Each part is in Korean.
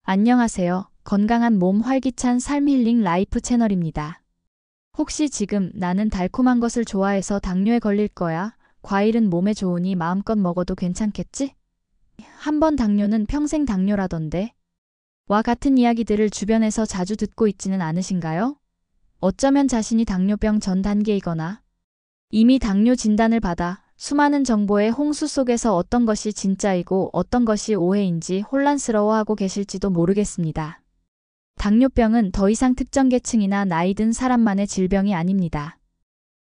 안녕하세요. 건강한 몸 활기찬 삶 힐링 라이프 채널입니다. 혹시 지금 나는 달콤한 것을 좋아해서 당뇨에 걸릴 거야. 과일은 몸에 좋으니 마음껏 먹어도 괜찮겠지? 한 번 당뇨는 평생 당뇨라던데. 와 같은 이야기들을 주변에서 자주 듣고 있지는 않으신가요? 어쩌면 자신이 당뇨병 전 단계이거나 이미 당뇨 진단을 받아 수많은 정보의 홍수 속에서 어떤 것이 진짜이고 어떤 것이 오해인지 혼란스러워하고 계실지도 모르겠습니다. 당뇨병은 더 이상 특정 계층이나 나이 든 사람만의 질병이 아닙니다.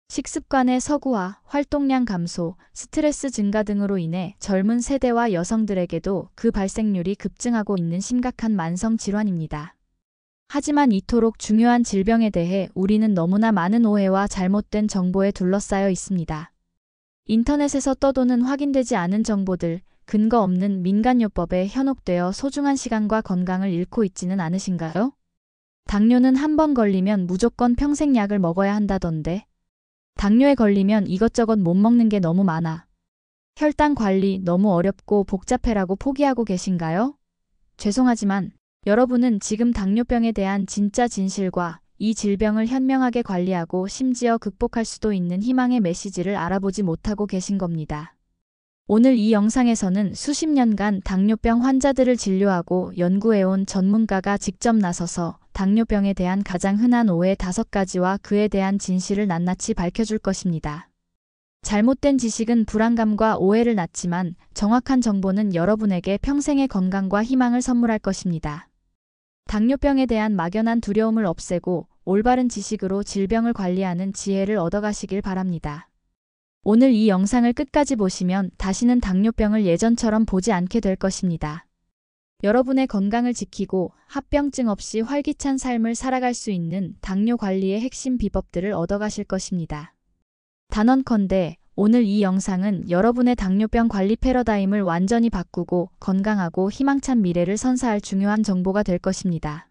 식습관의 서구화, 활동량 감소, 스트레스 증가 등으로 인해 젊은 세대와 여성들에게도 그 발생률이 급증하고 있는 심각한 만성 질환입니다. 하지만 이토록 중요한 질병에 대해 우리는 너무나 많은 오해와 잘못된 정보에 둘러싸여 있습니다. 인터넷에서 떠도는 확인되지 않은 정보들, 근거 없는 민간요법에 현혹되어 소중한 시간과 건강을 잃고 있지는 않으신가요? 당뇨는 한 번 걸리면 무조건 평생 약을 먹어야 한다던데. 당뇨에 걸리면 이것저것 못 먹는 게 너무 많아. 혈당 관리 너무 어렵고 복잡해라고 포기하고 계신가요? 죄송하지만 여러분은 지금 당뇨병에 대한 진짜 진실과 이 질병을 현명하게 관리하고 심지어 극복할 수도 있는 희망의 메시지를 알아보지 못하고 계신 겁니다. 오늘 이 영상에서는 수십 년간 당뇨병 환자들을 진료하고 연구해온 전문가가 직접 나서서 당뇨병에 대한 가장 흔한 오해 5가지와 그에 대한 진실을 낱낱이 밝혀줄 것입니다. 잘못된 지식은 불안감과 오해를 낳지만 정확한 정보는 여러분에게 평생의 건강과 희망을 선물할 것입니다. 당뇨병에 대한 막연한 두려움을 없애고 올바른 지식으로 질병을 관리하는 지혜를 얻어가시길 바랍니다. 오늘 이 영상을 끝까지 보시면 다시는 당뇨병을 예전처럼 보지 않게 될 것입니다. 여러분의 건강을 지키고 합병증 없이 활기찬 삶을 살아갈 수 있는 당뇨 관리의 핵심 비법들을 얻어가실 것입니다. 단언컨대 오늘 이 영상은 여러분의 당뇨병 관리 패러다임을 완전히 바꾸고 건강하고 희망찬 미래를 선사할 중요한 정보가 될 것입니다.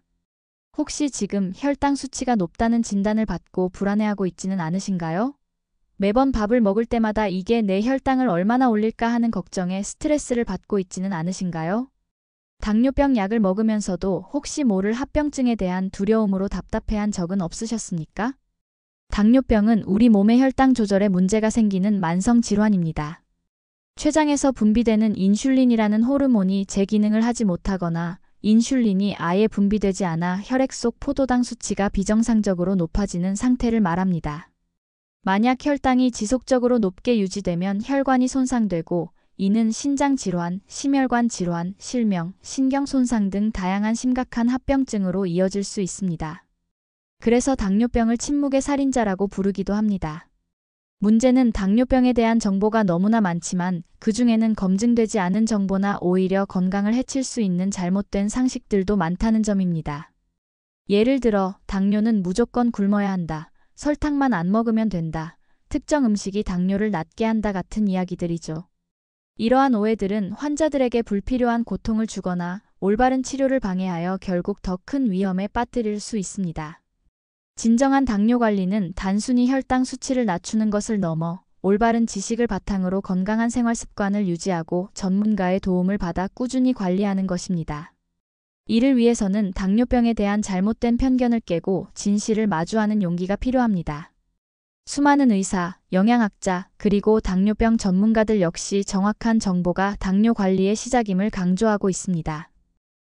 혹시 지금 혈당 수치가 높다는 진단을 받고 불안해하고 있지는 않으신가요? 매번 밥을 먹을 때마다 이게 내 혈당을 얼마나 올릴까 하는 걱정에 스트레스를 받고 있지는 않으신가요? 당뇨병 약을 먹으면서도 혹시 모를 합병증에 대한 두려움으로 답답해한 적은 없으셨습니까? 당뇨병은 우리 몸의 혈당 조절에 문제가 생기는 만성 질환입니다. 췌장에서 분비되는 인슐린이라는 호르몬이 제 기능을 하지 못하거나 인슐린이 아예 분비되지 않아 혈액 속 포도당 수치가 비정상적으로 높아지는 상태를 말합니다. 만약 혈당이 지속적으로 높게 유지되면 혈관이 손상되고 이는 신장 질환, 심혈관 질환, 실명, 신경 손상 등 다양한 심각한 합병증으로 이어질 수 있습니다. 그래서 당뇨병을 침묵의 살인자라고 부르기도 합니다. 문제는 당뇨병에 대한 정보가 너무나 많지만 그 중에는 검증되지 않은 정보나 오히려 건강을 해칠 수 있는 잘못된 상식들도 많다는 점입니다. 예를 들어 당뇨는 무조건 굶어야 한다. 설탕만 안 먹으면 된다. 특정 음식이 당뇨를 낮게 한다 같은 이야기들이죠. 이러한 오해들은 환자들에게 불필요한 고통을 주거나 올바른 치료를 방해하여 결국 더 큰 위험에 빠뜨릴 수 있습니다. 진정한 당뇨 관리는 단순히 혈당 수치를 낮추는 것을 넘어 올바른 지식을 바탕으로 건강한 생활 습관을 유지하고 전문가의 도움을 받아 꾸준히 관리하는 것입니다. 이를 위해서는 당뇨병에 대한 잘못된 편견을 깨고 진실을 마주하는 용기가 필요합니다. 수많은 의사, 영양학자, 그리고 당뇨병 전문가들 역시 정확한 정보가 당뇨 관리의 시작임을 강조하고 있습니다.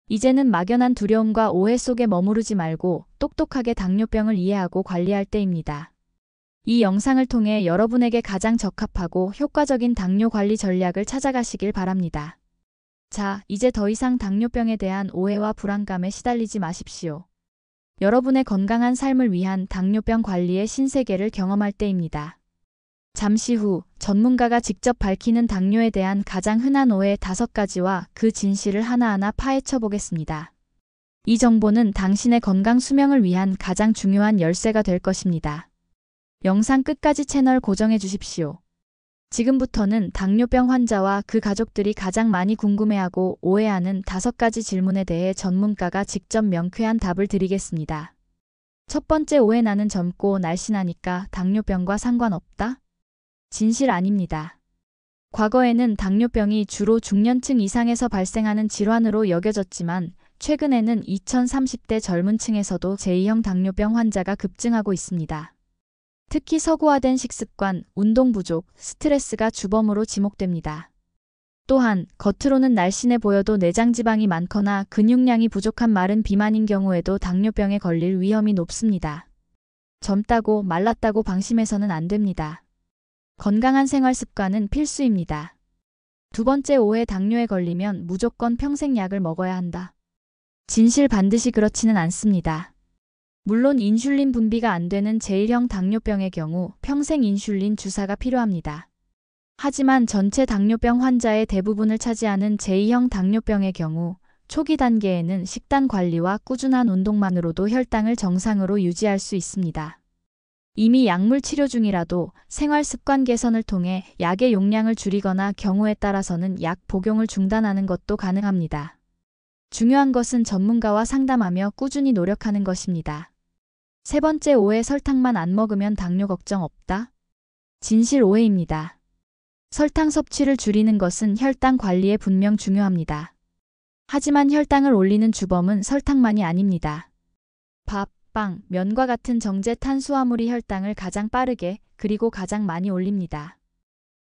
이제는 막연한 두려움과 오해 속에 머무르지 말고 똑똑하게 당뇨병을 이해하고 관리할 때입니다. 이 영상을 통해 여러분에게 가장 적합하고 효과적인 당뇨 관리 전략을 찾아가시길 바랍니다. 자, 이제 더 이상 당뇨병에 대한 오해와 불안감에 시달리지 마십시오. 여러분의 건강한 삶을 위한 당뇨병 관리의 신세계를 경험할 때입니다. 잠시 후 전문가가 직접 밝히는 당뇨에 대한 가장 흔한 오해 5가지와 그 진실을 하나하나 파헤쳐 보겠습니다. 이 정보는 당신의 건강 수명을 위한 가장 중요한 열쇠가 될 것입니다. 영상 끝까지 채널 고정해 주십시오. 지금부터는 당뇨병 환자와 그 가족들이 가장 많이 궁금해하고 오해하는 5가지 질문에 대해 전문가가 직접 명쾌한 답을 드리겠습니다. 첫 번째 오해: 나는 젊고 날씬하니까 당뇨병과 상관없다? 진실 아닙니다. 과거에는 당뇨병이 주로 중년층 이상에서 발생하는 질환으로 여겨졌지만 최근에는 2030대 젊은 층에서도 제2형 당뇨병 환자가 급증하고 있습니다. 특히 서구화된 식습관, 운동 부족, 스트레스가 주범으로 지목됩니다. 또한 겉으로는 날씬해 보여도 내장 지방이 많거나 근육량이 부족한 마른 비만인 경우에도 당뇨병에 걸릴 위험이 높습니다. 젊다고 말랐다고 방심해서는 안 됩니다. 건강한 생활 습관은 필수입니다. 두 번째 오해, 당뇨에 걸리면 무조건 평생 약을 먹어야 한다. 진실 반드시 그렇지는 않습니다. 물론 인슐린 분비가 안 되는 제1형 당뇨병의 경우 평생 인슐린 주사가 필요합니다. 하지만 전체 당뇨병 환자의 대부분을 차지하는 제2형 당뇨병의 경우 초기 단계에는 식단 관리와 꾸준한 운동만으로도 혈당을 정상으로 유지할 수 있습니다. 이미 약물 치료 중이라도 생활 습관 개선을 통해 약의 용량을 줄이거나 경우에 따라서는 약 복용을 중단하는 것도 가능합니다. 중요한 것은 전문가와 상담하며 꾸준히 노력하는 것입니다. 세 번째 오해, 설탕만 안 먹으면 당뇨 걱정 없다? 진실 오해입니다. 설탕 섭취를 줄이는 것은 혈당 관리에 분명 중요합니다. 하지만 혈당을 올리는 주범은 설탕만이 아닙니다. 밥, 빵, 면과 같은 정제 탄수화물이 혈당을 가장 빠르게 그리고 가장 많이 올립니다.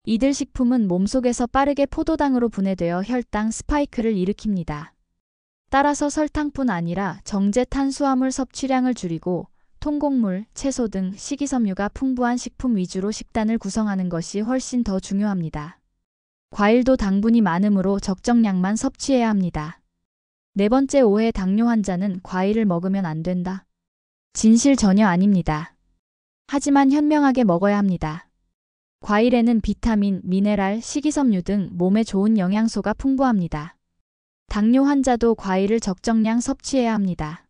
이들 식품은 몸속에서 빠르게 포도당으로 분해되어 혈당 스파이크를 일으킵니다. 따라서 설탕뿐 아니라 정제 탄수화물 섭취량을 줄이고 통곡물, 채소 등 식이섬유가 풍부한 식품 위주로 식단을 구성하는 것이 훨씬 더 중요합니다. 과일도 당분이 많으므로 적정량만 섭취해야 합니다. 네 번째 오해, 당뇨 환자는 과일을 먹으면 안 된다. 진실 전혀 아닙니다. 하지만 현명하게 먹어야 합니다. 과일에는 비타민, 미네랄, 식이섬유 등 몸에 좋은 영양소가 풍부합니다. 당뇨 환자도 과일을 적정량 섭취해야 합니다.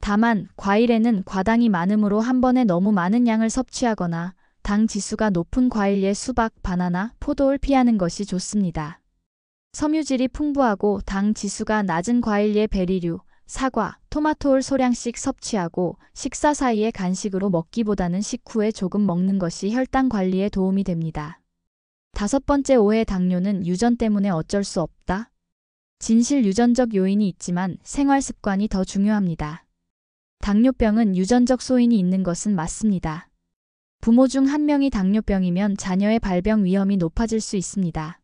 다만 과일에는 과당이 많으므로 한 번에 너무 많은 양을 섭취하거나 당 지수가 높은 과일의 수박, 바나나, 포도를 피하는 것이 좋습니다. 섬유질이 풍부하고 당 지수가 낮은 과일의 베리류, 사과, 토마토를 소량씩 섭취하고 식사 사이에 간식으로 먹기보다는 식후에 조금 먹는 것이 혈당 관리에 도움이 됩니다. 다섯 번째 오해, 당뇨는 유전 때문에 어쩔 수 없다. 진실, 유전적 요인이 있지만 생활 습관이 더 중요합니다. 당뇨병은 유전적 소인이 있는 것은 맞습니다. 부모 중 한 명이 당뇨병이면 자녀의 발병 위험이 높아질 수 있습니다.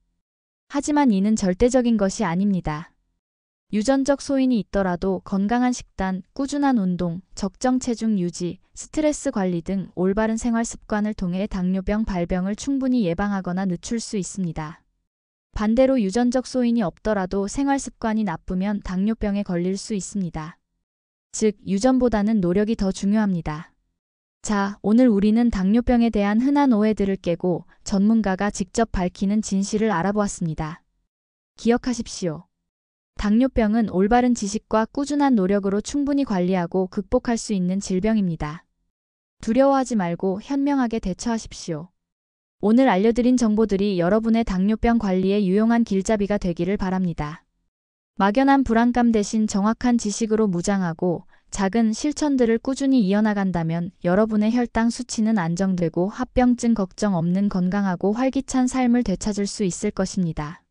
하지만 이는 절대적인 것이 아닙니다. 유전적 소인이 있더라도 건강한 식단, 꾸준한 운동, 적정 체중 유지, 스트레스 관리 등 올바른 생활 습관을 통해 당뇨병 발병을 충분히 예방하거나 늦출 수 있습니다. 반대로 유전적 소인이 없더라도 생활 습관이 나쁘면 당뇨병에 걸릴 수 있습니다. 즉, 유전보다는 노력이 더 중요합니다. 자, 오늘 우리는 당뇨병에 대한 흔한 오해들을 깨고 전문가가 직접 밝히는 진실을 알아보았습니다. 기억하십시오. 당뇨병은 올바른 지식과 꾸준한 노력으로 충분히 관리하고 극복할 수 있는 질병입니다. 두려워하지 말고 현명하게 대처하십시오. 오늘 알려드린 정보들이 여러분의 당뇨병 관리에 유용한 길잡이가 되기를 바랍니다. 막연한 불안감 대신 정확한 지식으로 무장하고 작은 실천들을 꾸준히 이어나간다면 여러분의 혈당 수치는 안정되고 합병증 걱정 없는 건강하고 활기찬 삶을 되찾을 수 있을 것입니다.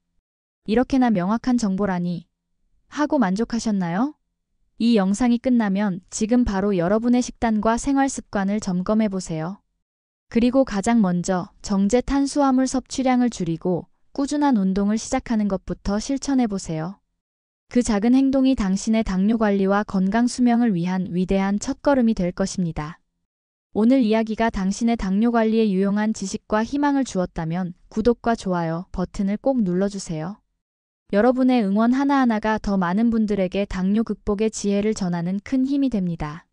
이렇게나 명확한 정보라니 하고 만족하셨나요? 이 영상이 끝나면 지금 바로 여러분의 식단과 생활 습관을 점검해 보세요. 그리고 가장 먼저 정제 탄수화물 섭취량을 줄이고 꾸준한 운동을 시작하는 것부터 실천해 보세요. 그 작은 행동이 당신의 당뇨 관리와 건강 수명을 위한 위대한 첫걸음이 될 것입니다. 오늘 이야기가 당신의 당뇨 관리에 유용한 지식과 희망을 주었다면 구독과 좋아요 버튼을 꼭 눌러주세요. 여러분의 응원 하나하나가 더 많은 분들에게 당뇨 극복의 지혜를 전하는 큰 힘이 됩니다.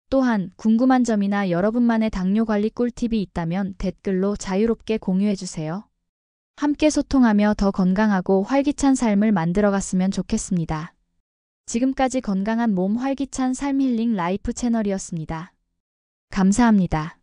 또한 궁금한 점이나 여러분만의 당뇨 관리 꿀팁이 있다면 댓글로 자유롭게 공유해주세요. 함께 소통하며 더 건강하고 활기찬 삶을 만들어갔으면 좋겠습니다. 지금까지 건강한 몸 활기찬 삶 힐링 라이프 채널이었습니다. 감사합니다.